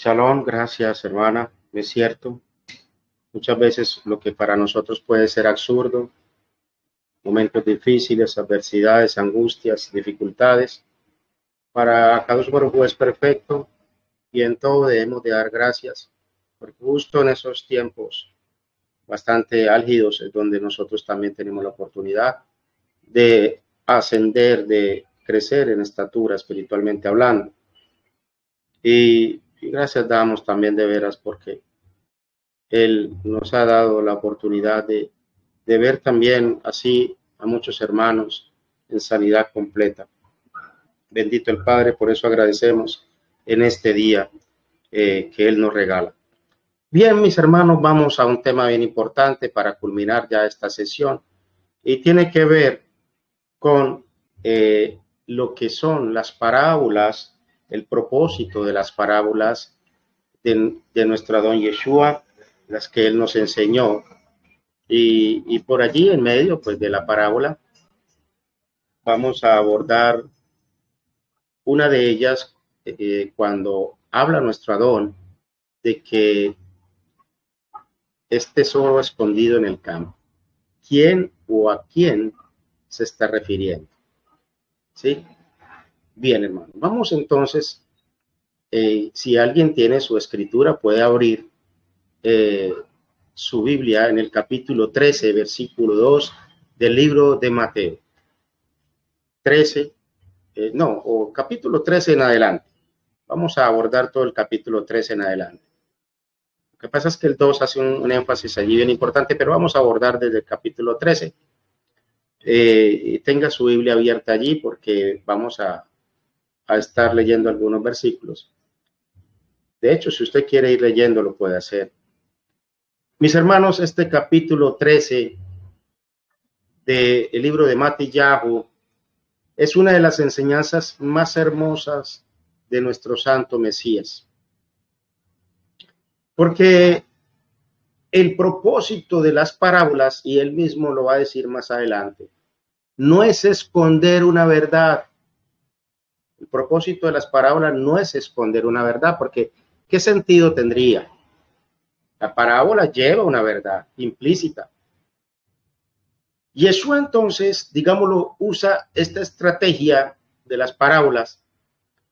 Shalom, gracias hermana, es cierto. Muchas veces lo que para nosotros puede ser absurdo, momentos difíciles, adversidades, angustias, dificultades, para Kadosh Baruj Hu es perfecto y en todo debemos de dar gracias, porque justo en esos tiempos bastante álgidos es donde nosotros también tenemos la oportunidad de ascender, de crecer en estatura espiritualmente hablando. Y gracias damos también de veras porque Él nos ha dado la oportunidad de ver también así a muchos hermanos en sanidad completa. Bendito el Padre, por eso agradecemos en este día que Él nos regala. Bien, mis hermanos, vamos a un tema bien importante para culminar ya esta sesión y tiene que ver con lo que son las parábolas, el propósito de las parábolas de nuestro Don Yeshua, las que Él nos enseñó. Y por allí en medio pues de la parábola vamos a abordar una de ellas cuando habla nuestro Adón de que es tesoro escondido en el campo. ¿Quién o a quién se está refiriendo? ¿Sí? Bien, hermano. Vamos entonces, si alguien tiene su escritura, puede abrir su Biblia en el capítulo 13, versículo 2 del libro de Mateo. 13, o capítulo 13 en adelante. Vamos a abordar todo el capítulo 13 en adelante. Lo que pasa es que el 2 hace un énfasis allí bien importante, pero vamos a abordar desde el capítulo 13. Tenga su Biblia abierta allí porque vamos a estar leyendo algunos versículos. De hecho, si usted quiere ir leyendo, lo puede hacer. Mis hermanos, este capítulo 13 del libro de Matillahu es una de las enseñanzas más hermosas de nuestro santo Mesías. Porque el propósito de las parábolas, y él mismo lo va a decir más adelante, no es esconder una verdad. El propósito de las parábolas no es esconder una verdad, porque ¿qué sentido tendría? La parábola lleva una verdad implícita. Yeshua entonces, digámoslo, usa esta estrategia de las parábolas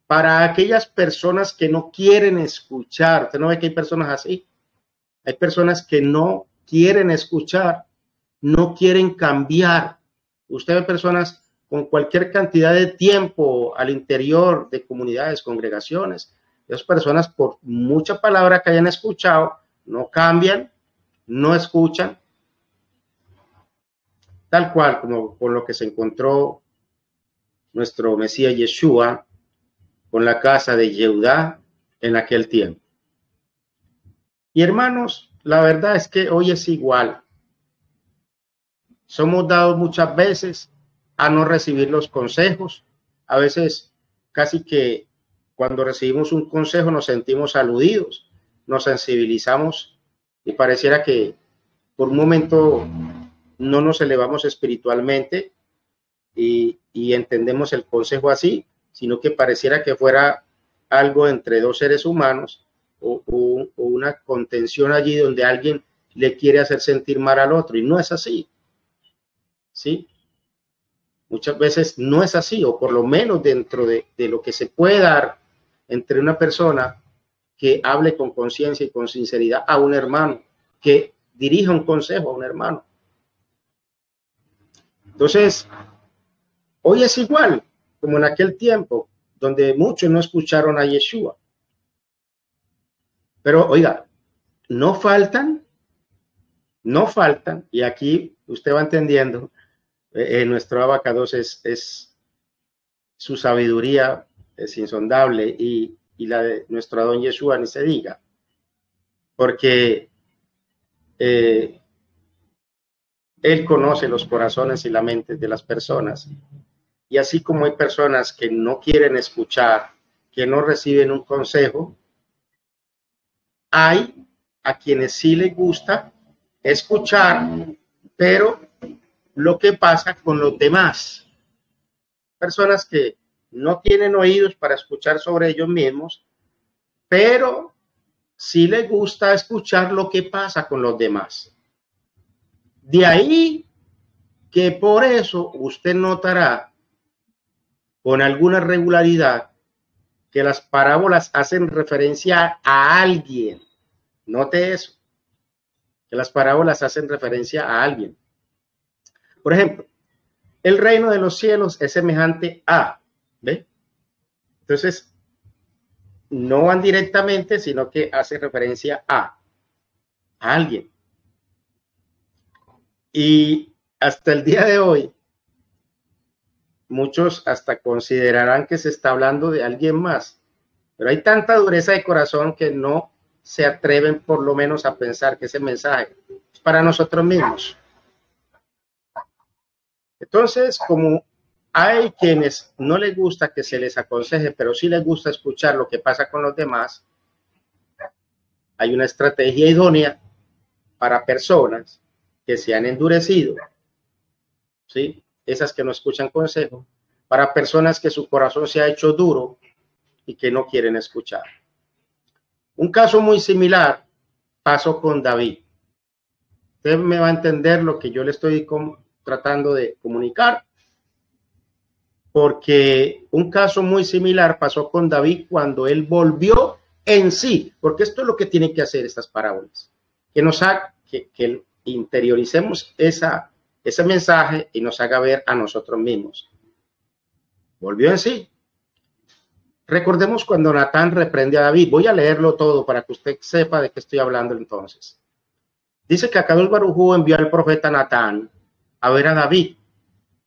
para aquellas personas que no quieren escuchar. Usted no ve que hay personas así. Hay personas que no quieren escuchar, no quieren cambiar. Usted ve personas con cualquier cantidad de tiempo al interior de comunidades, congregaciones. Esas personas, por mucha palabra que hayan escuchado, no cambian, no escuchan. Tal cual como con lo que se encontró nuestro Mesías Yeshua con la casa de Yehudá en aquel tiempo. Y hermanos, la verdad es que hoy es igual. Somos dados muchas veces a no recibir los consejos. A veces casi que cuando recibimos un consejo nos sentimos aludidos, nos sensibilizamos y pareciera que por un momento no nos elevamos espiritualmente y entendemos el consejo así, sino que pareciera que fuera algo entre dos seres humanos o una contención allí donde alguien le quiere hacer sentir mal al otro, y no es así. ¿Sí? Muchas veces no es así, o por lo menos dentro de lo que se puede dar entre una persona que hable con conciencia y con sinceridad a un hermano, que dirija un consejo a un hermano. Entonces, hoy es igual como en aquel tiempo, donde muchos no escucharon a Yeshua. Pero oiga, no faltan, y aquí usted va entendiendo, nuestro abacados es su sabiduría es insondable y la de nuestro Adón Yeshua ni se diga, porque él conoce los corazones y la mente de las personas, y así como hay personas que no quieren escuchar, que no reciben un consejo, hay a quienes sí les gusta escuchar, pero lo que pasa con los demás, personas que no tienen oídos para escuchar sobre ellos mismos, pero sí le gusta escuchar lo que pasa con los demás. De ahí que por eso usted notará con alguna regularidad que las parábolas hacen referencia a alguien. Note eso, que las parábolas hacen referencia a alguien. Por ejemplo, el reino de los cielos es semejante a, ¿ve? Entonces, no van directamente, sino que hace referencia a alguien. Y hasta el día de hoy, muchos hasta considerarán que se está hablando de alguien más, pero hay tanta dureza de corazón que no se atreven por lo menos a pensar que ese mensaje es para nosotros mismos. Entonces, como hay quienes no les gusta que se les aconseje, pero sí les gusta escuchar lo que pasa con los demás, hay una estrategia idónea para personas que se han endurecido, ¿sí? Esas que no escuchan consejo, para personas que su corazón se ha hecho duro y que no quieren escuchar. Un caso muy similar pasó con David. Usted me va a entender lo que yo le estoy tratando de comunicar, porque un caso muy similar pasó con David cuando él volvió en sí, porque esto es lo que tienen que hacer estas parábolas, que nos haga, que interioricemos ese mensaje y nos haga ver a nosotros mismos. Volvió en sí. Recordemos cuando Natán reprende a David. Voy a leerlo todo para que usted sepa de qué estoy hablando entonces. Dice que Akadosh Baruj Hu envió al profeta Natán a ver a David.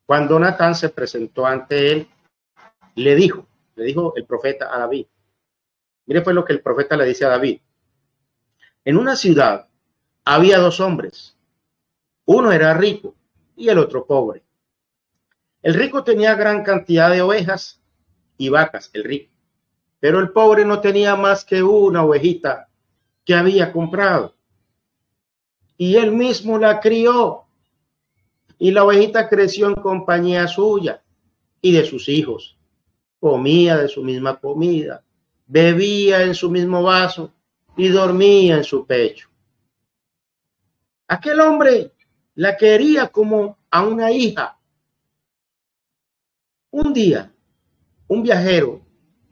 Cuando Natán se presentó ante él, le dijo el profeta a David. Mire pues lo que el profeta le dice a David. En una ciudad había dos hombres. Uno era rico y el otro pobre. El rico tenía gran cantidad de ovejas y vacas, el rico. Pero el pobre no tenía más que una ovejita que había comprado. Y él mismo la crió. Y la ovejita creció en compañía suya y de sus hijos. Comía de su misma comida, bebía en su mismo vaso y dormía en su pecho. Aquel hombre la quería como a una hija. Un día, un viajero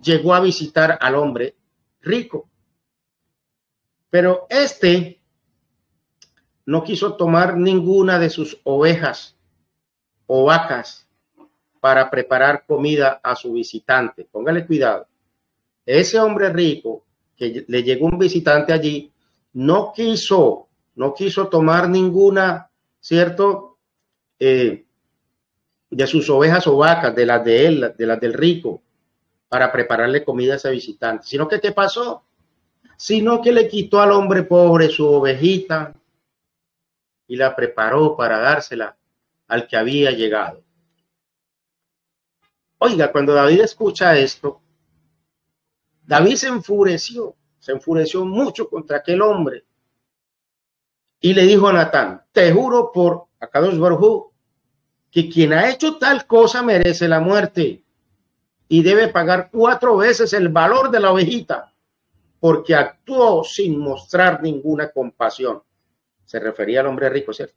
llegó a visitar al hombre rico, pero este no quiso tomar ninguna de sus ovejas o vacas para preparar comida a su visitante. Póngale cuidado. Ese hombre rico que le llegó un visitante allí, no quiso tomar ninguna, ¿cierto? De sus ovejas o vacas, de las de él, de las del rico, para prepararle comida a ese visitante. Sino que, ¿qué pasó? Sino que le quitó al hombre pobre su ovejita y la preparó para dársela al que había llegado. Oiga, cuando David escucha esto, David se enfureció mucho contra aquel hombre y le dijo a Natán, te juro por Akadosh Baruj Hu que quien ha hecho tal cosa merece la muerte y debe pagar 4 veces el valor de la ovejita porque actuó sin mostrar ninguna compasión. Se refería al hombre rico, ¿cierto?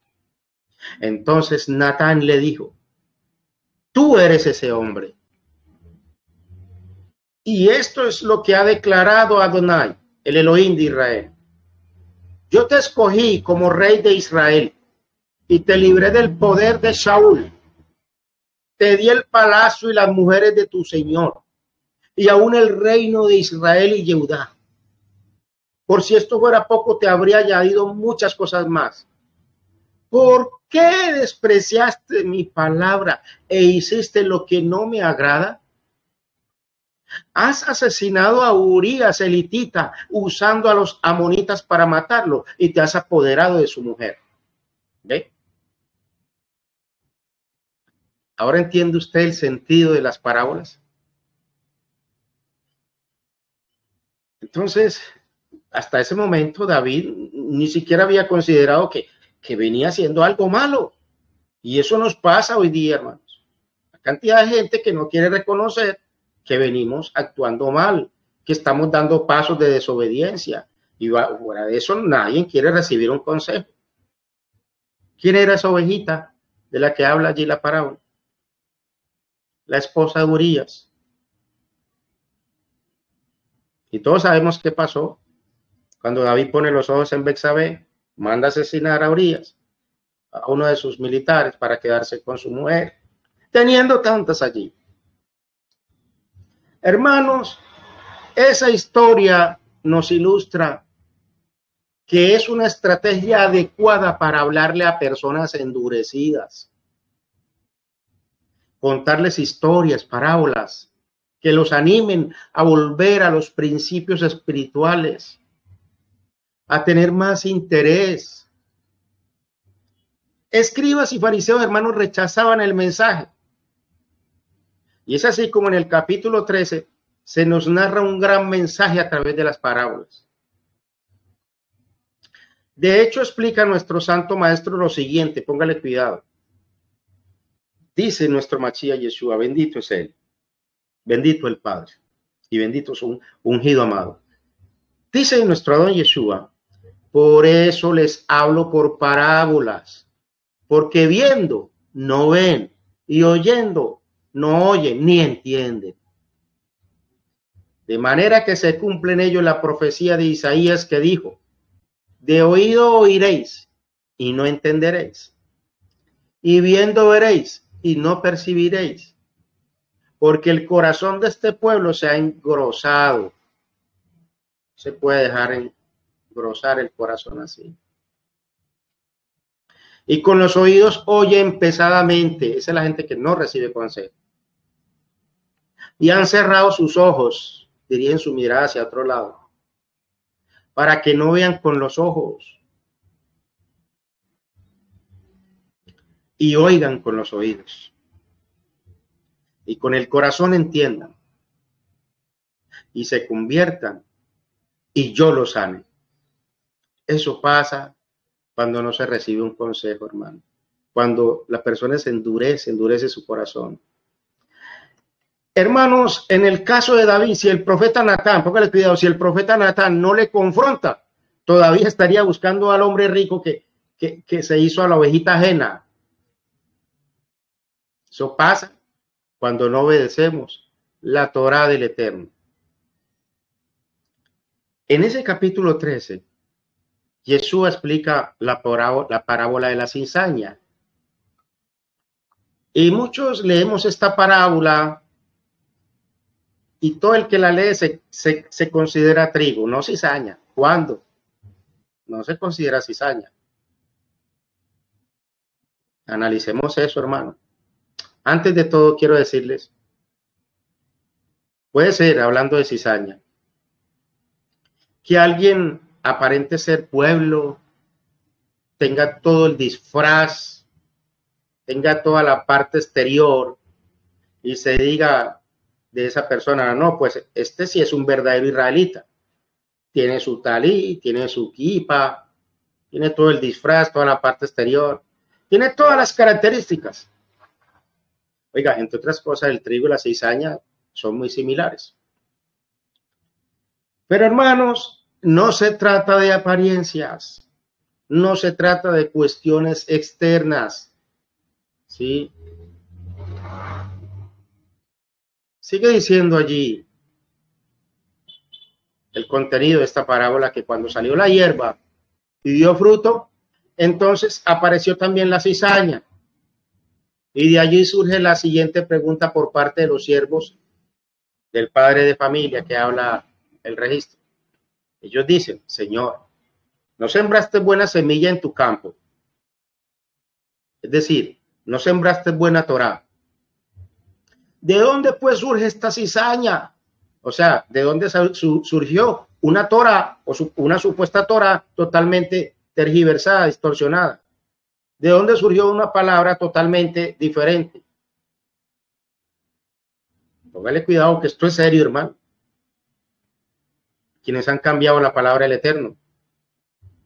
Entonces Natán le dijo, tú eres ese hombre. Y esto es lo que ha declarado Adonai, el Elohim de Israel. Yo te escogí como rey de Israel y te libré del poder de Saúl. Te di el palacio y las mujeres de tu señor y aún el reino de Israel y Judá. Por si esto fuera poco, te habría añadido muchas cosas más. ¿Por qué despreciaste mi palabra e hiciste lo que no me agrada? Has asesinado a Urías elitita usando a los amonitas para matarlo y te has apoderado de su mujer. ¿Ve? ¿Ahora entiende usted el sentido de las parábolas? Entonces, hasta ese momento David ni siquiera había considerado que venía haciendo algo malo. Y eso nos pasa hoy día, hermanos. La cantidad de gente que no quiere reconocer que venimos actuando mal, que estamos dando pasos de desobediencia. Y fuera de eso, nadie quiere recibir un consejo. ¿Quién era esa ovejita de la que habla allí la parábola? La esposa de Urías. Y todos sabemos qué pasó. Cuando David pone los ojos en Betsabé, manda asesinar a Urías, a uno de sus militares, para quedarse con su mujer, teniendo tantas allí. Hermanos, esa historia nos ilustra que es una estrategia adecuada para hablarle a personas endurecidas. Contarles historias, parábolas, que los animen a volver a los principios espirituales, a tener más interés. Escribas y fariseos, hermanos, rechazaban el mensaje. Y es así como en el capítulo 13 se nos narra un gran mensaje a través de las parábolas. De hecho, explica nuestro santo maestro lo siguiente, póngale cuidado. Dice nuestro Mashiach Yeshua, bendito es Él, bendito el Padre, y bendito es un ungido amado. Dice nuestro Adón Yeshua, por eso les hablo por parábolas, porque viendo no ven, y oyendo no oyen, ni entienden. De manera que se cumple en ello la profecía de Isaías que dijo, de oído oiréis y no entenderéis, y viendo veréis y no percibiréis, porque el corazón de este pueblo se ha engrosado. Se puede dejar engrosar el corazón así. Y con los oídos oyen pesadamente. Esa es la gente que no recibe consejo. Y han cerrado sus ojos, dirían su mirada hacia otro lado, para que no vean con los ojos y oigan con los oídos y con el corazón entiendan y se conviertan y yo los sane. Eso pasa cuando no se recibe un consejo, hermano. Cuando la persona se endurece su corazón. Hermanos, en el caso de David, si el profeta Natán, póngale cuidado, si el profeta Natán no le confronta, todavía estaría buscando al hombre rico que se hizo a la ovejita ajena. Eso pasa cuando no obedecemos la Torá del Eterno. En ese capítulo 13, Jesús explica la parábola de la cizaña. Y muchos leemos esta parábola y todo el que la lee se considera trigo, no cizaña. ¿Cuándo? No se considera cizaña. Analicemos eso, hermano. Antes de todo, quiero decirles, puede ser, hablando de cizaña, que alguien aparente ser pueblo, tenga todo el disfraz, tenga toda la parte exterior y se diga de esa persona, no, pues este sí es un verdadero israelita. Tiene su talí, tiene su kipa, tiene todo el disfraz, toda la parte exterior, tiene todas las características. Oiga, entre otras cosas, el trigo y la cizaña son muy similares. Pero hermanos, no se trata de apariencias, no se trata de cuestiones externas, ¿sí? Sigue diciendo allí el contenido de esta parábola que cuando salió la hierba y dio fruto, entonces apareció también la cizaña. Y de allí surge la siguiente pregunta por parte de los siervos del padre de familia que habla el registro. Ellos dicen, Señor, no sembraste buena semilla en tu campo. Es decir, no sembraste buena Torá. ¿De dónde pues surge esta cizaña? O sea, ¿de dónde surgió una Torá o una supuesta Torá totalmente tergiversada, distorsionada? ¿De dónde surgió una palabra totalmente diferente? Póngale cuidado que esto es serio, hermano. Quienes han cambiado la palabra del Eterno.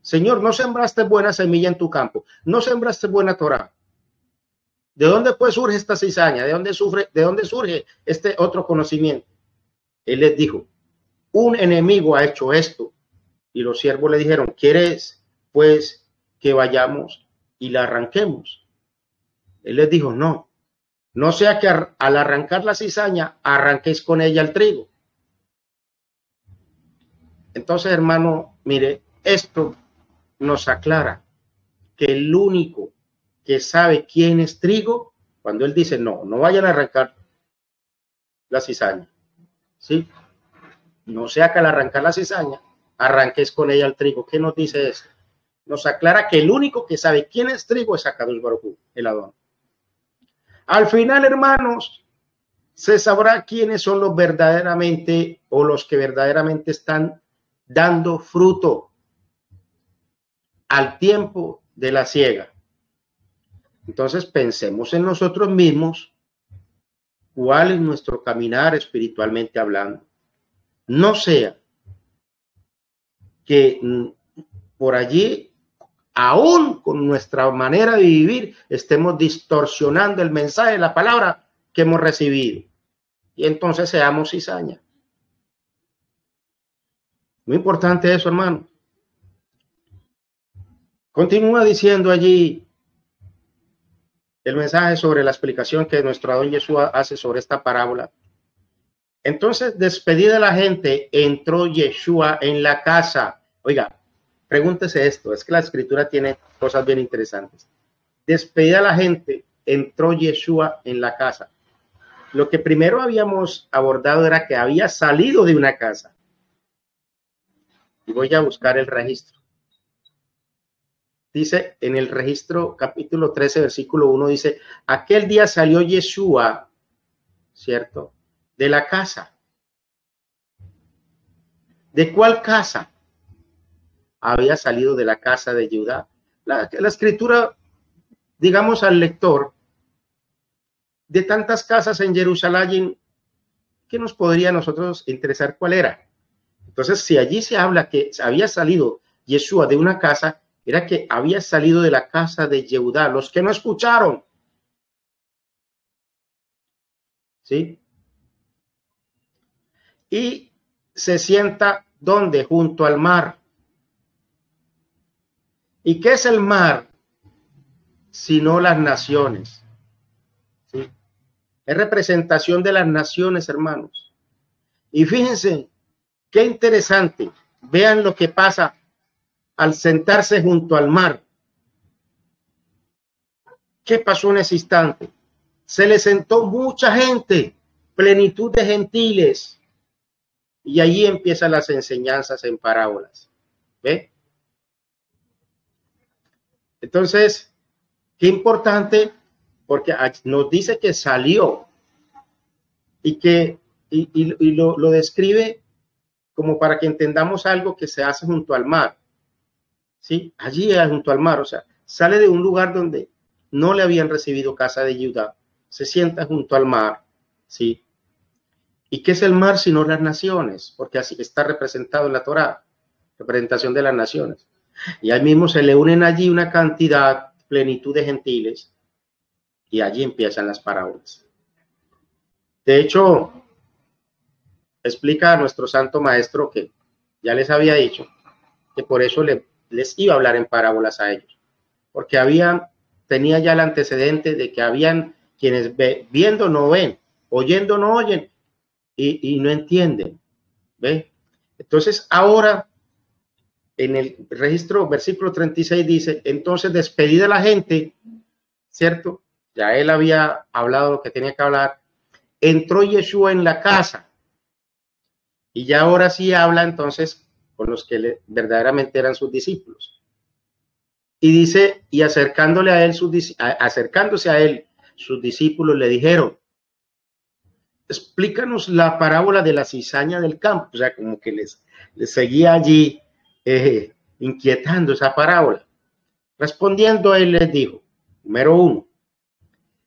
Señor, no sembraste buena semilla en tu campo, no sembraste buena Torá. ¿De dónde pues surge esta cizaña? ¿De dónde surge este otro conocimiento? Él les dijo, un enemigo ha hecho esto y los siervos le dijeron, ¿quieres pues que vayamos y la arranquemos? Él les dijo, no, no sea que al arrancar la cizaña arranquéis con ella el trigo. Entonces, hermano, mire, esto nos aclara que el único que sabe quién es trigo, cuando él dice, no, no vayan a arrancar la cizaña, ¿sí? No sea que al arrancar la cizaña, arranques con ella el trigo. ¿Qué nos dice eso? Nos aclara que el único que sabe quién es trigo es Akadosh Baruj Hu, el Adón. Al final, hermanos, se sabrá quiénes son los verdaderamente o los que verdaderamente están dando fruto al tiempo de la siega. Entonces pensemos en nosotros mismos, cuál es nuestro caminar espiritualmente hablando. No sea que por allí, aún con nuestra manera de vivir, estemos distorsionando el mensaje de la palabra que hemos recibido. Y entonces seamos cizaña. Muy importante eso, hermano. Continúa diciendo allí el mensaje sobre la explicación que nuestro Adón Yeshua hace sobre esta parábola. Entonces, despedida la gente, entró Yeshua en la casa. Oiga, pregúntese esto, es que la escritura tiene cosas bien interesantes. Despedida la gente, entró Yeshua en la casa. Lo que primero habíamos abordado era que había salido de una casa. Y voy a buscar el registro. Dice en el registro capítulo 13, versículo 1, dice, aquel día salió Yeshua, ¿cierto?, de la casa. ¿De cuál casa? Había salido de la casa de Judá. La escritura, digamos al lector, de tantas casas en Jerusalén, ¿qué nos podría a nosotros interesar cuál era? Entonces, si allí se habla que había salido Yeshua de una casa, era que había salido de la casa de Yehudá, los que no escucharon. ¿Sí? Y se sienta, ¿dónde? Junto al mar. ¿Y qué es el mar? Sino las naciones. ¿Sí? Es representación de las naciones, hermanos. Y fíjense, qué interesante. Vean lo que pasa al sentarse junto al mar. ¿Qué pasó en ese instante? Se le sentó mucha gente, plenitud de gentiles. Y allí empiezan las enseñanzas en parábolas. ¿Ve? Entonces, qué importante, porque nos dice que salió y que lo describe como para que entendamos algo que se hace junto al mar. ¿Sí? Allí junto al mar, o sea, sale de un lugar donde no le habían recibido casa de Judá, se sienta junto al mar, ¿sí? ¿Y qué es el mar sino las naciones? Porque así está representado en la Torá, representación de las naciones. Y ahí mismo se le unen allí una cantidad, plenitud de gentiles, y allí empiezan las parábolas. De hecho, explica a nuestro santo maestro que ya les había dicho que por eso les iba a hablar en parábolas a ellos, porque tenía ya el antecedente de que habían quienes viendo no ven, oyendo no oyen y no entienden. ¿Ve? Entonces ahora en el registro, versículo 36 dice, entonces despedida la gente, ¿cierto? Ya él había hablado lo que tenía que hablar, entró Yeshua en la casa y ya ahora sí habla entonces con los que verdaderamente eran sus discípulos. Y dice, y acercándose a él, sus discípulos le dijeron, explícanos la parábola de la cizaña del campo. O sea, como que les seguía allí inquietando esa parábola. Respondiendo él les dijo, número 1,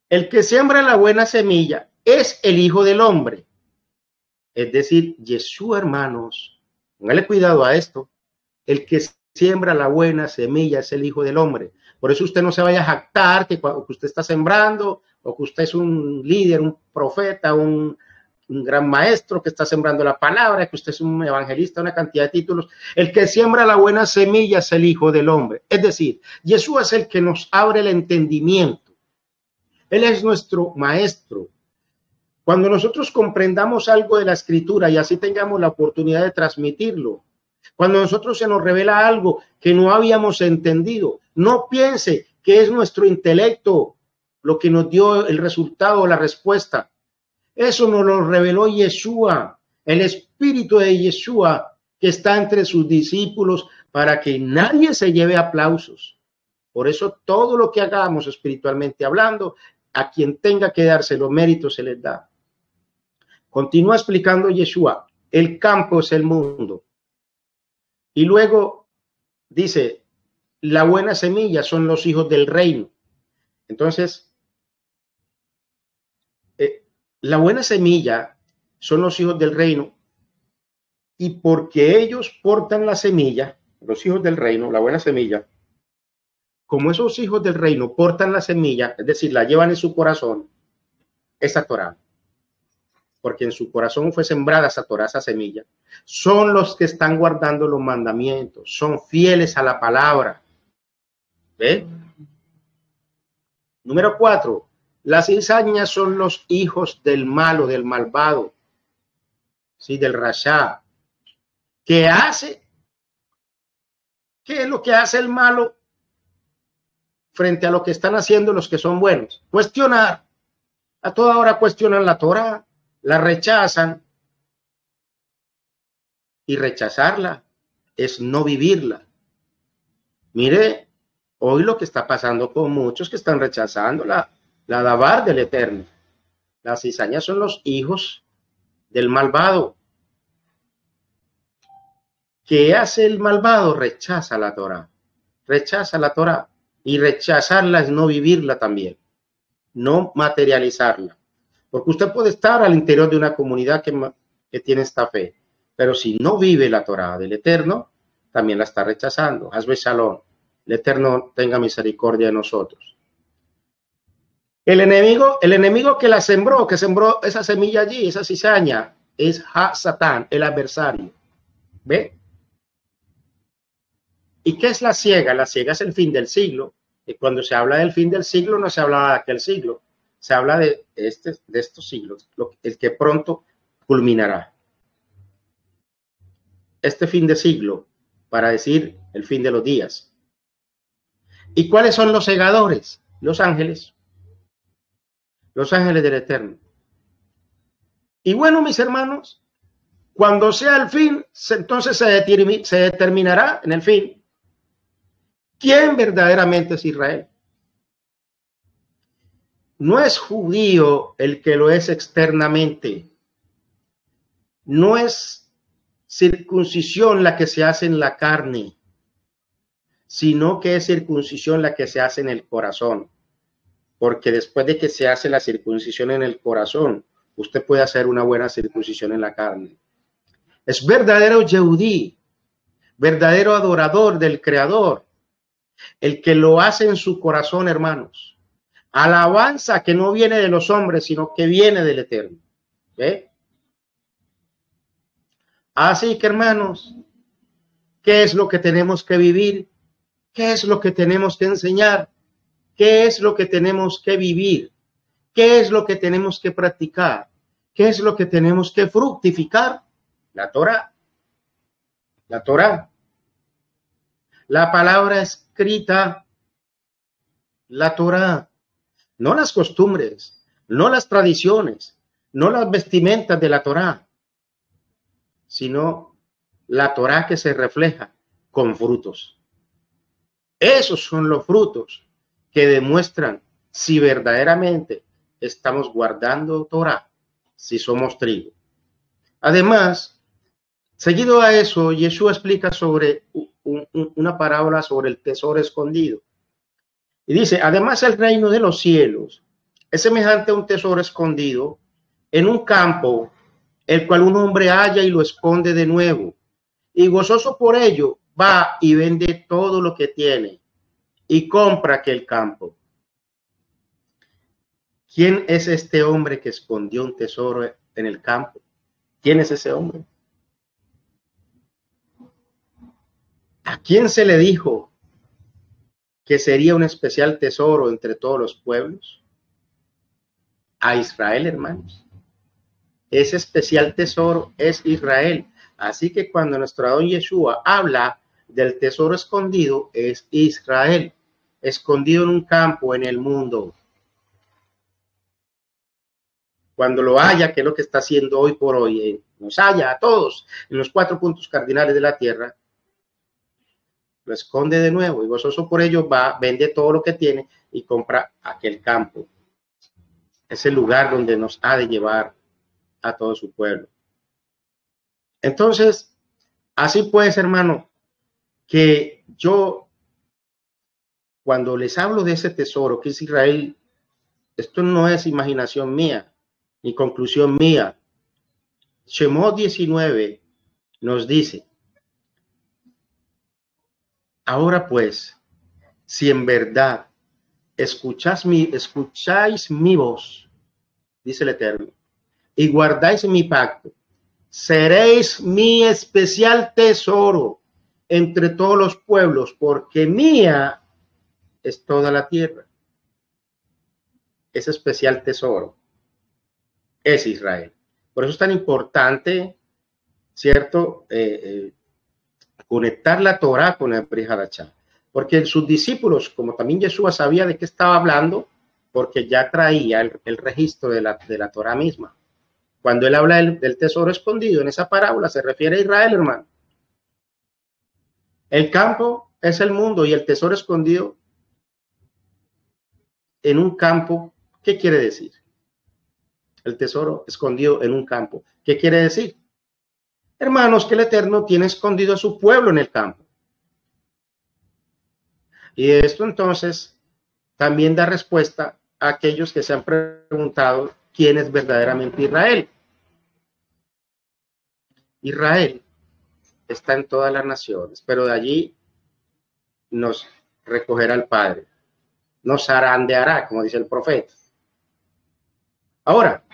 el que siembra la buena semilla es el Hijo del Hombre. Es decir, Yeshua, hermanos, póngale cuidado a esto, el que siembra la buena semilla es el Hijo del Hombre. Por eso usted no se vaya a jactar que usted está sembrando o que usted es un líder, un profeta, un gran maestro que está sembrando la palabra, que usted es un evangelista, una cantidad de títulos. El que siembra la buena semilla es el Hijo del Hombre. Es decir, Yeshua es el que nos abre el entendimiento. Él es nuestro maestro. Cuando nosotros comprendamos algo de la Escritura y así tengamos la oportunidad de transmitirlo, cuando a nosotros se nos revela algo que no habíamos entendido, no piense que es nuestro intelecto lo que nos dio el resultado o la respuesta. Eso nos lo reveló Yeshua, el Espíritu de Yeshua que está entre sus discípulos para que nadie se lleve aplausos. Por eso todo lo que hagamos espiritualmente hablando, a quien tenga que darse los méritos se les da. Continúa explicando Yeshua, el campo es el mundo. Y luego dice, la buena semilla son los hijos del reino. Entonces, la buena semilla son los hijos del reino. Y porque ellos portan la semilla, los hijos del reino, la buena semilla, como esos hijos del reino portan la semilla, es decir, la llevan en su corazón, esa Torá. Porque en su corazón fue sembrada esa Torá, esa semilla, son los que están guardando los mandamientos, son fieles a la palabra. ¿Ve? Número 4, las cizañas son los hijos del malo, del malvado, ¿sí? Del rasha. ¿Qué hace? ¿Qué es lo que hace el malo frente a lo que están haciendo los que son buenos? Cuestionar. A toda hora cuestionan la Torá, la rechazan, y rechazarla es no vivirla. Mire, hoy lo que está pasando con muchos que están rechazando la dabar del Eterno. Las cizañas son los hijos del malvado. ¿Qué hace el malvado? Rechaza la Torá. Rechaza la Torá. Y rechazarla es no vivirla también. No materializarla. Porque usted puede estar al interior de una comunidad que tiene esta fe, pero si no vive la Torá del Eterno, también la está rechazando. Hazbe Shalom. El Eterno tenga misericordia de nosotros. El enemigo que la sembró, que sembró esa semilla allí, esa cizaña, es Satán, el adversario. ¿Ve? ¿Y qué es la ciega? La ciega es el fin del siglo. Y cuando se habla del fin del siglo, no se habla de aquel siglo. Se habla de estos siglos, el que pronto culminará. Este fin de siglo, para decir el fin de los días. ¿Y cuáles son los segadores? Los ángeles. Los ángeles del Eterno. Y bueno, mis hermanos, cuando sea el fin, entonces se determinará en el fin quién verdaderamente es Israel. No es judío el que lo es externamente. No es circuncisión la que se hace en la carne, sino que es circuncisión la que se hace en el corazón. Porque después de que se hace la circuncisión en el corazón, usted puede hacer una buena circuncisión en la carne. Es verdadero Yehudí, verdadero adorador del Creador, el que lo hace en su corazón, hermanos. Alabanza que no viene de los hombres, sino que viene del Eterno. ¿Ve? Así que, hermanos, ¿qué es lo que tenemos que vivir? ¿Qué es lo que tenemos que enseñar? ¿Qué es lo que tenemos que vivir? ¿Qué es lo que tenemos que practicar? ¿Qué es lo que tenemos que fructificar? La Torá. La Torá. La palabra escrita. La Torá. No las costumbres, no las tradiciones, no las vestimentas de la Torá, sino la Torá que se refleja con frutos. Esos son los frutos que demuestran si verdaderamente estamos guardando Torá, si somos trigo. Además, seguido a eso, Yeshua explica sobre una parábola sobre el tesoro escondido. Y dice, además el reino de los cielos es semejante a un tesoro escondido en un campo, el cual un hombre halla y lo esconde de nuevo. Y gozoso por ello, va y vende todo lo que tiene y compra aquel campo. ¿Quién es este hombre que escondió un tesoro en el campo. ¿Quién es ese hombre? ¿A quién se le dijo que sería un especial tesoro entre todos los pueblos? A Israel, hermanos. Ese especial tesoro es Israel. Así que cuando nuestro Adón Yeshua habla del tesoro escondido, es Israel, escondido en un campo en el mundo. Cuando lo haya, que es lo que está haciendo hoy por hoy, nos haya a todos en los 4 puntos cardinales de la tierra, lo esconde de nuevo y gozoso por ello va, vende todo lo que tiene y compra aquel campo. Es el lugar donde nos ha de llevar a todo su pueblo. Entonces, así pues, hermano, que yo, cuando les hablo de ese tesoro que es Israel, esto no es imaginación mía, ni conclusión mía. Shemot 19 nos dice, ahora pues, si en verdad escucháis mi voz, dice el Eterno, y guardáis mi pacto, seréis mi especial tesoro entre todos los pueblos, porque mía es toda la tierra. Ese especial tesoro es Israel. Por eso es tan importante, ¿cierto? Conectar la Torah con el Brit Hadashah. Porque sus discípulos, como también Yeshua sabía de qué estaba hablando, porque ya traía el registro de la Torah misma. Cuando él habla del tesoro escondido en esa parábola, se refiere a Israel, hermano. El campo es el mundo y el tesoro escondido en un campo, ¿qué quiere decir? El tesoro escondido en un campo. ¿Qué quiere decir? Hermanos, que el Eterno tiene escondido a su pueblo en el campo. Y esto entonces también da respuesta a aquellos que se han preguntado quién es verdaderamente Israel. Israel está en todas las naciones, pero de allí nos recogerá el Padre. Nos zarandeará, como dice el profeta. Ahora,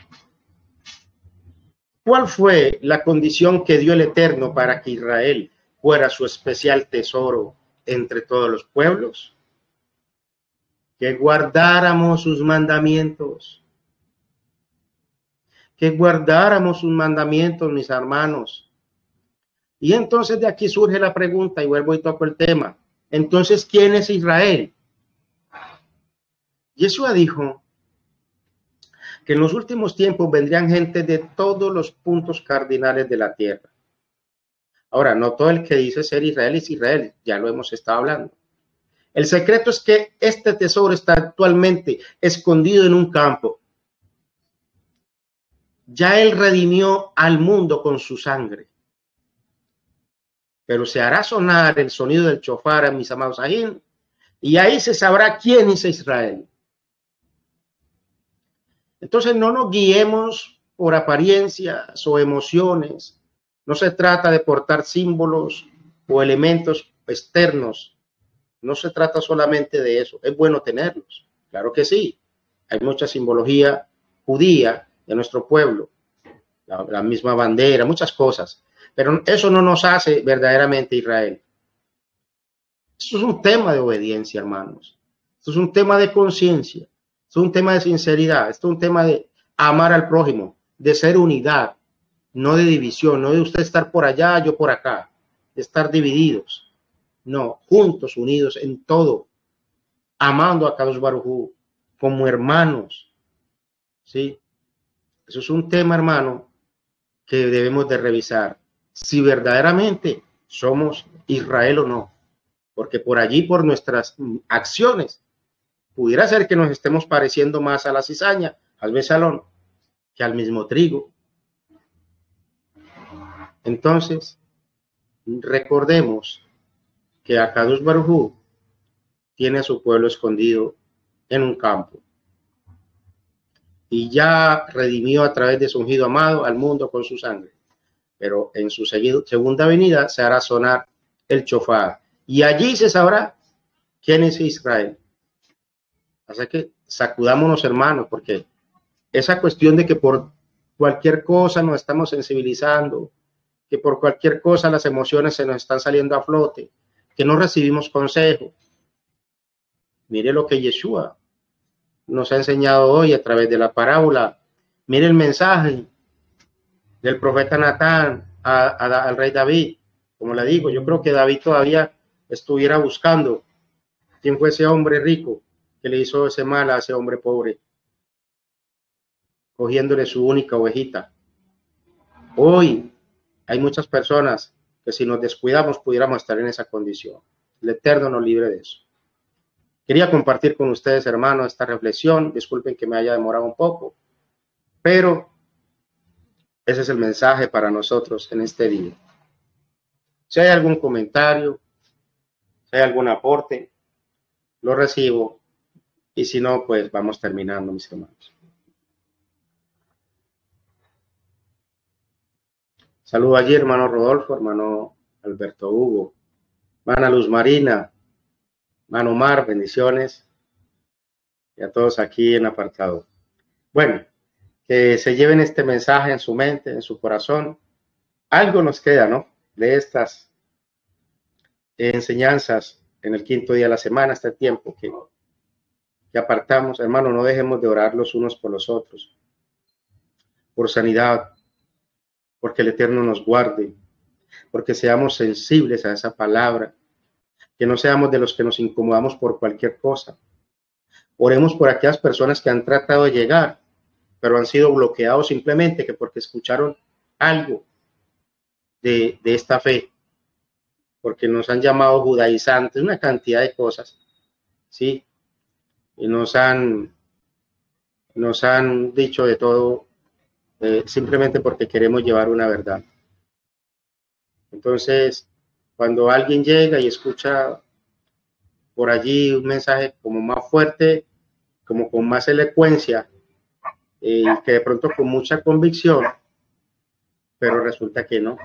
¿cuál fue la condición que dio el Eterno para que Israel fuera su especial tesoro entre todos los pueblos? Que guardáramos sus mandamientos. Que guardáramos sus mandamientos, mis hermanos. Y entonces de aquí surge la pregunta, y vuelvo y toco el tema. Entonces, ¿quién es Israel? Yeshua dijo que en los últimos tiempos vendrían gente de todos los puntos cardinales de la tierra. Ahora, no todo el que dice ser Israel es Israel, ya lo hemos estado hablando. El secreto es que este tesoro está actualmente escondido en un campo. Ya él redimió al mundo con su sangre. Pero se hará sonar el sonido del chofar, mis amados ajín, y ahí se sabrá quién es Israel. Entonces no nos guiemos por apariencias o emociones. No se trata de portar símbolos o elementos externos. No se trata solamente de eso. Es bueno tenerlos. Claro que sí. Hay mucha simbología judía de nuestro pueblo. La misma bandera, muchas cosas. Pero eso no nos hace verdaderamente Israel. Esto es un tema de obediencia, hermanos. Esto es un tema de conciencia. Esto es un tema de sinceridad. Esto es un tema de amar al prójimo, de ser unidad, no de división, no de usted estar por allá, yo por acá, de estar divididos. No, juntos, unidos en todo, amando a Kadosh Baruj Hu como hermanos. ¿Sí? Eso es un tema, hermano, que debemos de revisar. Si verdaderamente somos Israel o no. Porque por allí, por nuestras acciones, pudiera ser que nos estemos pareciendo más a la cizaña, al besalón, que al mismo trigo. Entonces, recordemos que Akadosh Baruj Hu tiene a su pueblo escondido en un campo. Y ya redimió a través de su ungido amado al mundo con su sangre. Pero en su segunda venida se hará sonar el chofar. Y allí se sabrá quién es Israel. Así que sacudámonos, hermanos, porque esa cuestión de que por cualquier cosa nos estamos sensibilizando, que por cualquier cosa las emociones se nos están saliendo a flote, que no recibimos consejo. Mire lo que Yeshua nos ha enseñado hoy a través de la parábola. Mire el mensaje del profeta Natán al rey David. Como le digo, yo creo que David todavía estuviera buscando quién fue ese hombre rico que le hizo ese mal a ese hombre pobre, cogiéndole su única ovejita. Hoy hay muchas personas que si nos descuidamos pudiéramos estar en esa condición. El Eterno nos libre de eso. Quería compartir con ustedes, hermanos, esta reflexión. Disculpen que me haya demorado un poco, pero ese es el mensaje para nosotros en este día. Si hay algún comentario, si hay algún aporte, lo recibo. Y si no, pues vamos terminando, mis hermanos. Saludo allí, hermano Rodolfo, hermano Alberto Hugo, hermana Luz Marina, hermano Omar, bendiciones. Y a todos aquí en apartado. Bueno, que se lleven este mensaje en su mente, en su corazón. Algo nos queda, ¿no? De estas enseñanzas en el quinto día de la semana, este tiempo que apartamos. Hermano, no dejemos de orar los unos por los otros, por sanidad, porque el Eterno nos guarde, porque seamos sensibles a esa palabra, que no seamos de los que nos incomodamos por cualquier cosa. Oremos por aquellas personas que han tratado de llegar, pero han sido bloqueados simplemente que porque escucharon algo de esta fe, porque nos han llamado judaizantes, una cantidad de cosas, ¿sí? Y nos han dicho de todo, simplemente porque queremos llevar una verdad. Entonces, cuando alguien llega y escucha por allí un mensaje como más fuerte, como con más elocuencia, y que de pronto con mucha convicción, pero resulta que no,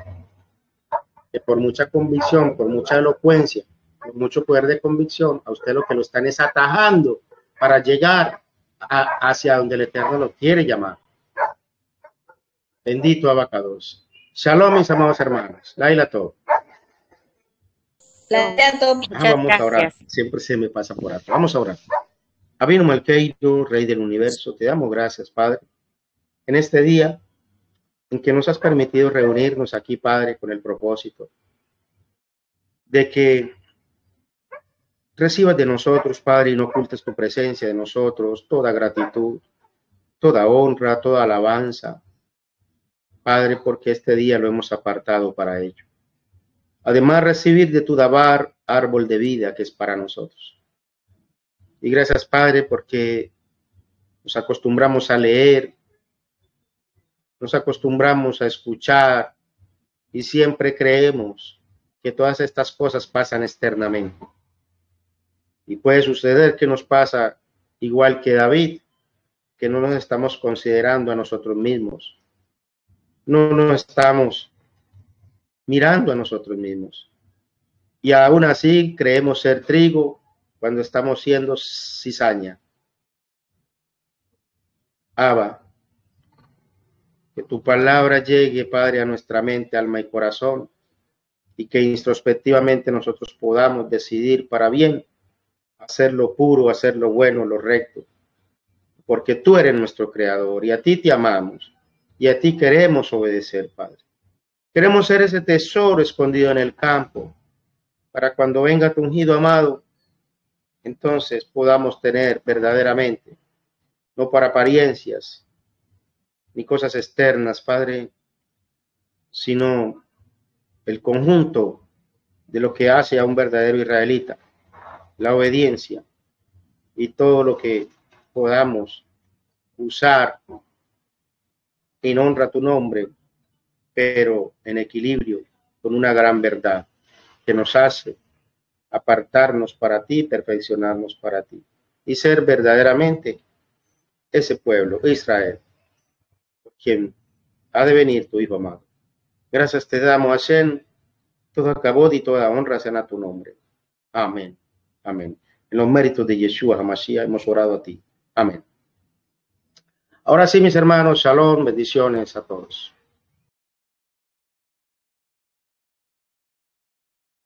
que por mucha convicción, por mucha elocuencia, por mucho poder de convicción, a usted lo que lo están es atajando para llegar hacia donde el Eterno lo quiere llamar. Bendito Abacados. Shalom, mis amados hermanos. Laila todo. Vamos a orar. Siempre se me pasa por acá. Vamos a orar. Abino Malkeiro, Rey del Universo, te damos gracias, Padre, en este día en que nos has permitido reunirnos aquí, Padre, con el propósito de que recibas de nosotros, Padre, y no ocultes tu presencia de nosotros, toda gratitud, toda honra, toda alabanza, Padre, porque este día lo hemos apartado para ello. Además, recibir de tu dabar, árbol de vida que es para nosotros. Y gracias, Padre, porque nos acostumbramos a leer, nos acostumbramos a escuchar y siempre creemos que todas estas cosas pasan externamente. Y puede suceder que nos pasa igual que David, que no nos estamos considerando a nosotros mismos. No nos estamos mirando a nosotros mismos. Y aún así creemos ser trigo cuando estamos siendo cizaña. Abba, que tu palabra llegue, Padre, a nuestra mente, alma y corazón, y que introspectivamente nosotros podamos decidir para bien, hacer lo puro, hacer lo bueno, lo recto, porque tú eres nuestro creador y a ti te amamos y a ti queremos obedecer, Padre. Queremos ser ese tesoro escondido en el campo, para cuando venga tu ungido amado, entonces podamos tener verdaderamente, no para apariencias ni cosas externas, Padre, sino el conjunto de lo que hace a un verdadero israelita, la obediencia y todo lo que podamos usar en honra a tu nombre, pero en equilibrio con una gran verdad que nos hace apartarnos para ti, perfeccionarnos para ti y ser verdaderamente ese pueblo, Israel, por quien ha de venir tu Hijo amado. Gracias te damos, Hashem, todo acabó y toda honra sean a tu nombre. Amén. Amén. En los méritos de Yeshua HaMashiach hemos orado a ti. Amén. Ahora sí, mis hermanos, shalom, bendiciones a todos.